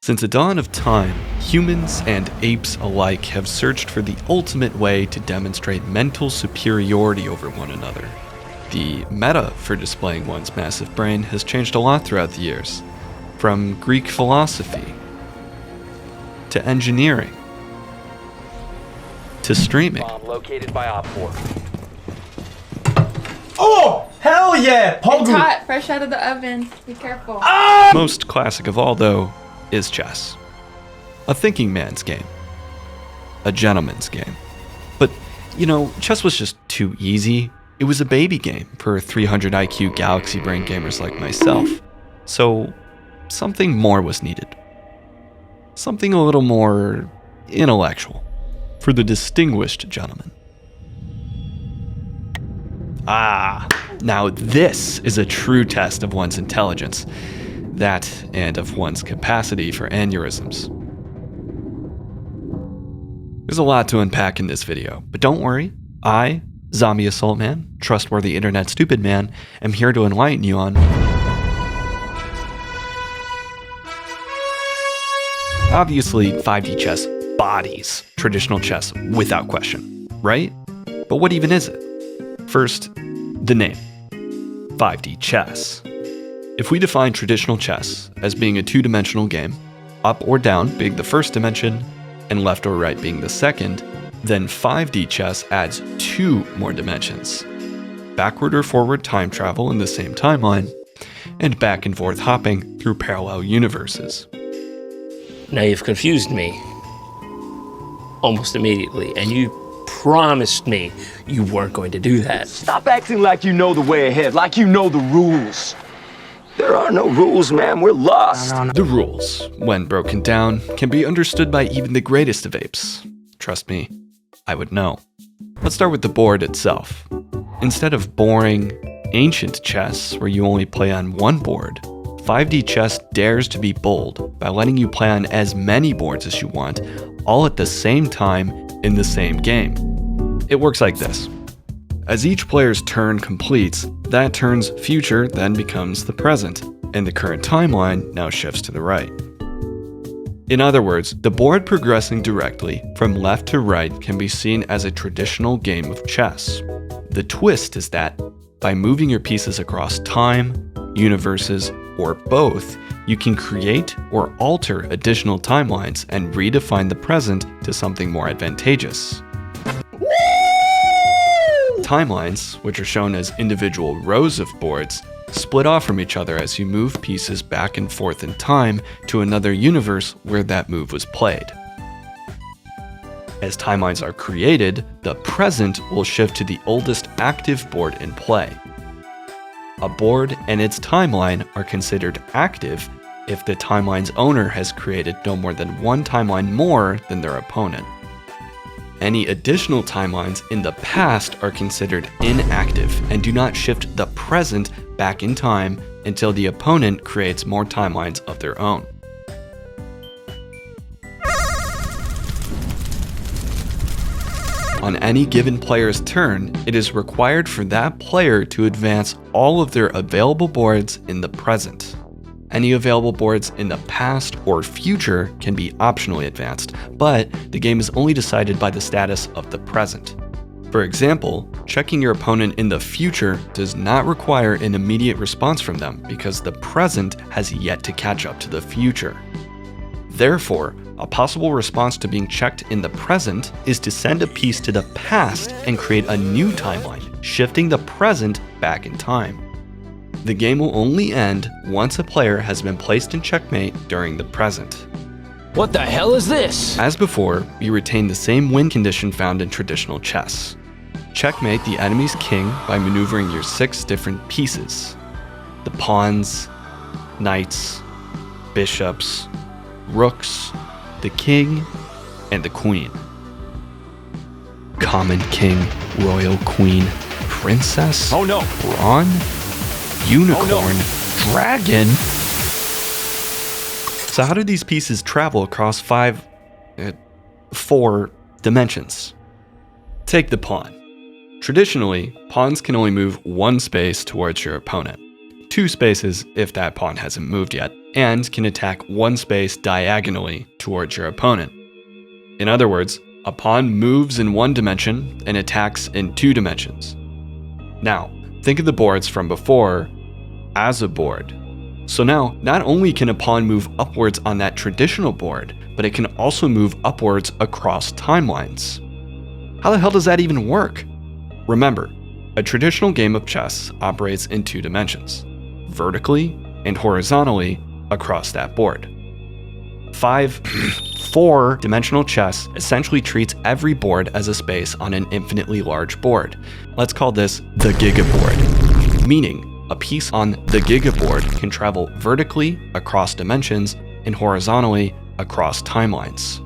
Since the dawn of time, humans and apes alike have searched for the ultimate way to demonstrate mental superiority over one another. The meta for displaying one's massive brain has changed a lot throughout the years, from Greek philosophy, to engineering, to streaming. Bomb located by Op 4. Oh, hell yeah! It's hot, fresh out of the oven. Be careful. Most classic of all, though, is chess. A thinking man's game. A gentleman's game. But, chess was just too easy. It was a baby game for 300 IQ galaxy brain gamers like myself. So, something more was needed. Something a little more intellectual for the distinguished gentleman. Now this is a true test of one's intelligence. That and of one's capacity for aneurysms. There's a lot to unpack in this video, but don't worry, I, zombieassaultman, trustworthy internet stupid man, am here to enlighten you on... Obviously, 5D chess bodies traditional chess without question, right? But what even is it? First, the name, 5D chess. If we define traditional chess as being a two-dimensional game, up or down being the first dimension, and left or right being the second, then 5D chess adds two more dimensions. Backward or forward time travel in the same timeline, and back and forth hopping through parallel universes. Now you've confused me almost immediately, and you promised me you weren't going to do that. Stop acting like you know the way ahead, like you know the rules. There are no rules, man. We're lost. The rules, when broken down, can be understood by even the greatest of apes. Trust me, I would know. Let's start with the board itself. Instead of boring, ancient chess where you only play on one board, 5D chess dares to be bold by letting you play on as many boards as you want, all at the same time in the same game. It works like this. As each player's turn completes, that turn's future then becomes the present, and the current timeline now shifts to the right. In other words, the board progressing directly from left to right can be seen as a traditional game of chess. The twist is that by moving your pieces across time, universes, or both, you can create or alter additional timelines and redefine the present to something more advantageous. Timelines, which are shown as individual rows of boards, split off from each other as you move pieces back and forth in time to another universe where that move was played. As timelines are created, the present will shift to the oldest active board in play. A board and its timeline are considered active if the timeline's owner has created no more than one timeline more than their opponent. Any additional timelines in the past are considered inactive and do not shift the present back in time until the opponent creates more timelines of their own. On any given player's turn, it is required for that player to advance all of their available boards in the present. Any available boards in the past or future can be optionally advanced, but the game is only decided by the status of the present. For example, checking your opponent in the future does not require an immediate response from them because the present has yet to catch up to the future. Therefore, a possible response to being checked in the present is to send a piece to the past and create a new timeline, shifting the present back in time. The game will only end once a player has been placed in checkmate during the present. What the hell is this? As before, you retain the same win condition found in traditional chess. Checkmate the enemy's king by maneuvering your 6 different pieces. The pawns, knights, bishops, rooks, the king, and the queen. Common king, royal queen, princess, Oh no! brawn, unicorn, dragon. So how do these pieces travel across 4 dimensions? Take the pawn. Traditionally, pawns can only move one space towards your opponent. 2 spaces if that pawn hasn't moved yet, and can attack 1 space diagonally towards your opponent. In other words, a pawn moves in 1 dimension and attacks in 2 dimensions. Now, think of the boards from before as a board. So now, not only can a pawn move upwards on that traditional board, but it can also move upwards across timelines. How the hell does that even work? Remember, a traditional game of chess operates in 2 dimensions, vertically and horizontally across that board. 4-dimensional chess essentially treats every board as a space on an infinitely large board. Let's call this the gigaboard, meaning a piece on the gigaboard can travel vertically across dimensions and horizontally across timelines.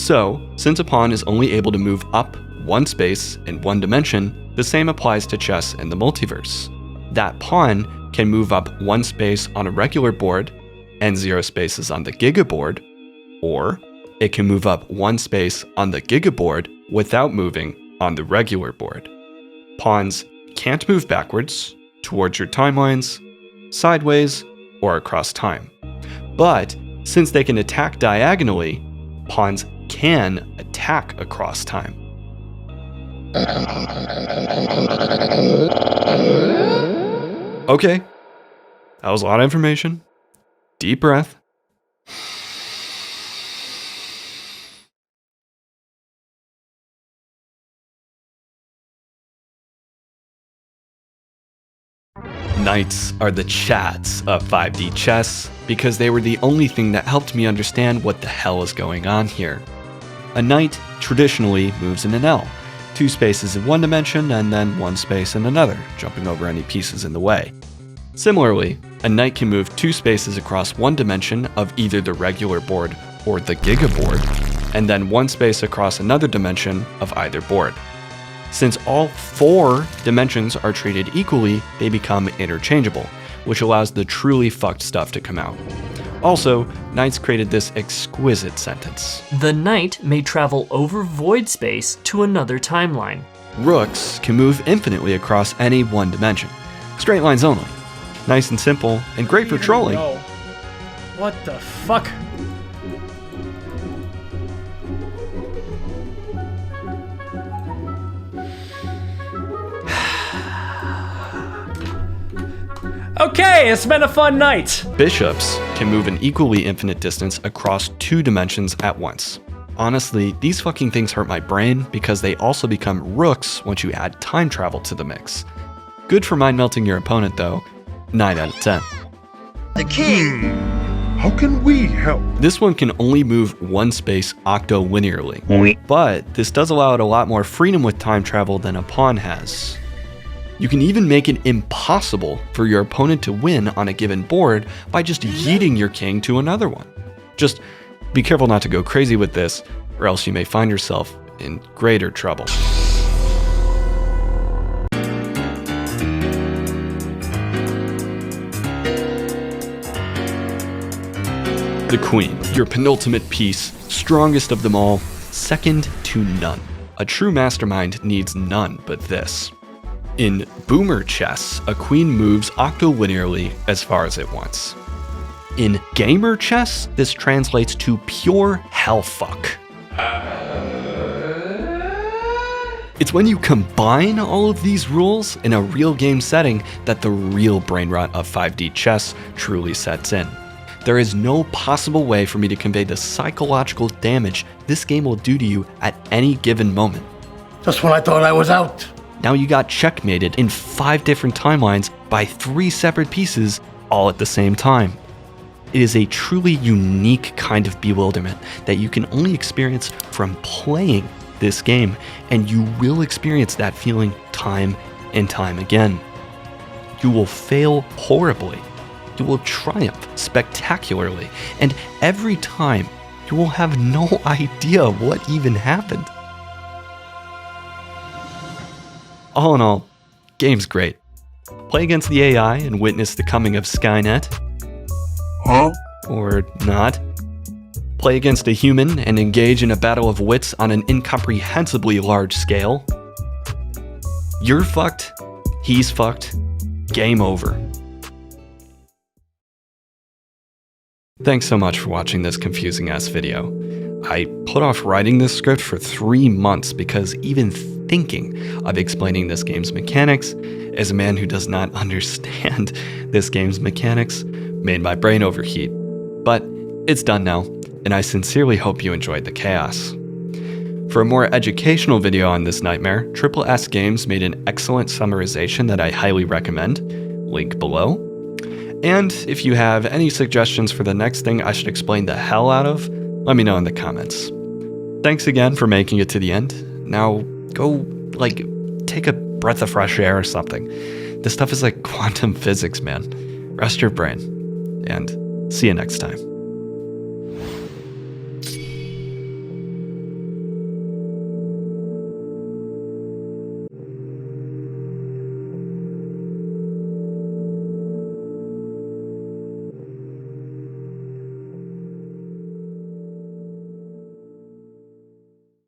So, since a pawn is only able to move up 1 space in 1 dimension, the same applies to chess in the multiverse. That pawn can move up 1 space on a regular board and 0 spaces on the gigaboard, or it can move up 1 space on the gigaboard without moving on the regular board. Pawns can't move backwards, towards your timelines, sideways, or across time. But since they can attack diagonally, pawns can attack across time. Okay, that was a lot of information. Deep breath. Knights are the chads of 5D chess because they were the only thing that helped me understand what the hell is going on here. A knight traditionally moves in an L, 2 spaces in 1 dimension and then 1 space in another, jumping over any pieces in the way. Similarly, a knight can move 2 spaces across 1 dimension of either the regular board or the gigaboard, and then 1 space across another dimension of either board. Since all 4 dimensions are treated equally, they become interchangeable, which allows the truly fucked stuff to come out. Also, Knights created this exquisite sentence. The knight may travel over void space to another timeline. Rooks can move infinitely across any 1 dimension. Straight lines only. Nice and simple, and great for trolling. No. What the fuck? Okay, it's been a fun night. Bishops can move an equally infinite distance across 2 dimensions at once. Honestly, these fucking things hurt my brain because they also become rooks once you add time travel to the mix. Good for mind melting your opponent though, 9 out of 10. The king. How can we help? This one can only move 1 space octolinearly, but this does allow it a lot more freedom with time travel than a pawn has. You can even make it impossible for your opponent to win on a given board by just yeeting your king to another one. Just be careful not to go crazy with this, or else you may find yourself in greater trouble. The Queen, your penultimate piece, strongest of them all, second to none. A true mastermind needs none but this. In boomer chess, a queen moves octolinearly as far as it wants. In gamer chess, this translates to pure hellfuck. It's when you combine all of these rules in a real game setting that the real brain rot of 5D chess truly sets in. There is no possible way for me to convey the psychological damage this game will do to you at any given moment. Just when I thought I was out. Now you got checkmated in 5 different timelines by 3 separate pieces all at the same time. It is a truly unique kind of bewilderment that you can only experience from playing this game, and you will experience that feeling time and time again. You will fail horribly. You will triumph spectacularly, and every time you will have no idea what even happened. All in all, game's great. Play against the AI and witness the coming of Skynet. Huh? Or not. Play against a human and engage in a battle of wits on an incomprehensibly large scale. You're fucked, he's fucked, game over. Thanks so much for watching this confusing ass video. I put off writing this script for 3 months because even thinking of explaining this game's mechanics as a man who does not understand this game's mechanics made my brain overheat. But it's done now, and I sincerely hope you enjoyed the chaos. For a more educational video on this nightmare, S Games made an excellent summarization that I highly recommend, link below. And if you have any suggestions for the next thing I should explain the hell out of, let me know in the comments. Thanks again for making it to the end. Now go, take a breath of fresh air or something. This stuff is like quantum physics, man. Rest your brain, and see you next time.